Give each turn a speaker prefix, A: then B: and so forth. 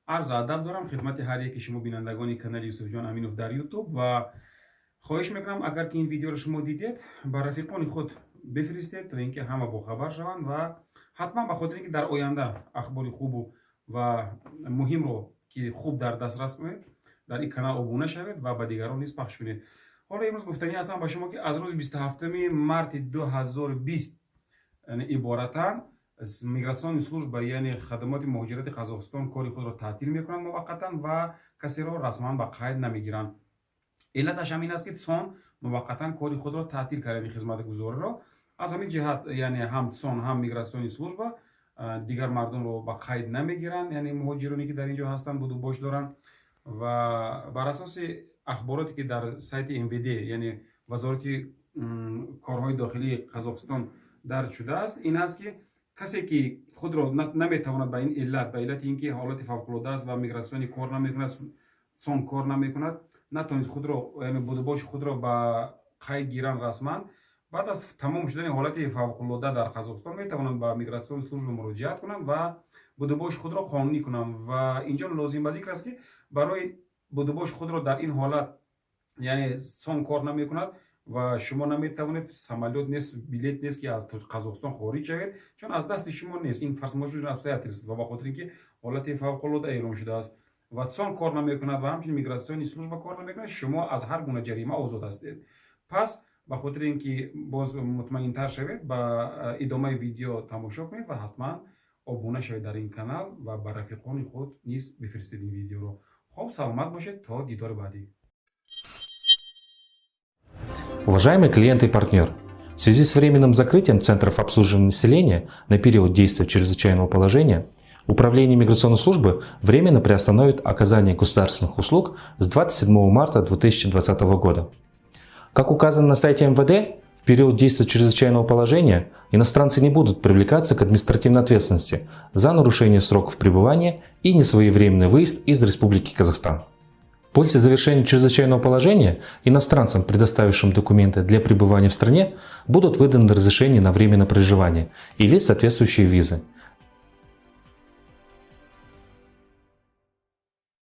A: عرض ادب دارم خدمت هر یک شما بینندگان کانال یوسف جان امینوف در یوتیوب و خواهش میکنم اگر که این ویدیو رو شما دیدید با رفیقان خود بفرستید تا اینکه همه با خبر شوند و حتما به خاطر اینکه در آینده اخبار خوب و مهم رو که خوب در دسترس کنید در این کانال ابونه شوید و به دیگران نیز پخش کنید. حالا امروز گفتنی هستم با شما که از روز 27 مارت 2020 یعنی عبارتاً میگراسیون служба یعنی خدمات مهاجرت قزاقستان کاری خود را تعطیل میکنند موقتا و کسی را رسما به قید نمیگیرند. علتش همین است که سون موقتا کاری خود را تعطیل کرده خدمتگزار را از همین جهت یعنی هم سون هم میگراسیون служба دیگر مردم رو به قید نمیگیرند یعنی مهاجرانی که در اینجا هستند بود و باش دارند و بر اساس اخباراتی که در سایت MVD یعنی وزارت کارهای داخلی قزاقستان درج شده است این است که کسی که خود را نمیتواند به این علت به علت اینکه حالت فوق‌العاده است و میگراسیون کار نمیکند سون کار نمیکند نتونست خود را یعنی بودباش خود را به قید گیرند رسما بعد از تمام شدن حالت فوق‌العاده در قزاقستان میتوانند به میگراسیون служба مراجعت کنند و بودباش خود را قانونی کنند و اینجا لازم به ذکر است که برای بودباش خود را در این حالت یعنی سون کار نمیکند و شما نمیتوانید سمالیات نیست بلیت نیست که از قزاقستان خارج شوید چون از دست شما نیست این فرمایش رو نفسیت است و به خاطر اینکه حالت فوق العاده اعلام شده است و سون کار نمیکند و همچنین میگراسیون служба کار نمیکند شما از هر گونه جریمه آزاد هستید. پس به خاطر اینکه باز مطمئن تر شوید با ادامه ویدیو تماشا کنید و حتما ابونه شوید در این کانال و به رفیقان خود نیز بفرستید این ویدیو رو. خب سلامت باشید تا دیدار بعدی.
B: Уважаемые клиенты и партнеры, в связи с временным закрытием центров обслуживания населения на период действия чрезвычайного положения, Управление миграционной службы временно приостановит оказание государственных услуг с 27 марта 2020 года. Как указано на сайте МВД, в период действия чрезвычайного положения иностранцы не будут привлекаться к административной ответственности за нарушение сроков пребывания и несвоевременный выезд из Республики Казахстан. После завершения чрезвычайного положения иностранцам, предоставившим документы для пребывания в стране, будут выданы разрешения на временное проживание или соответствующие визы,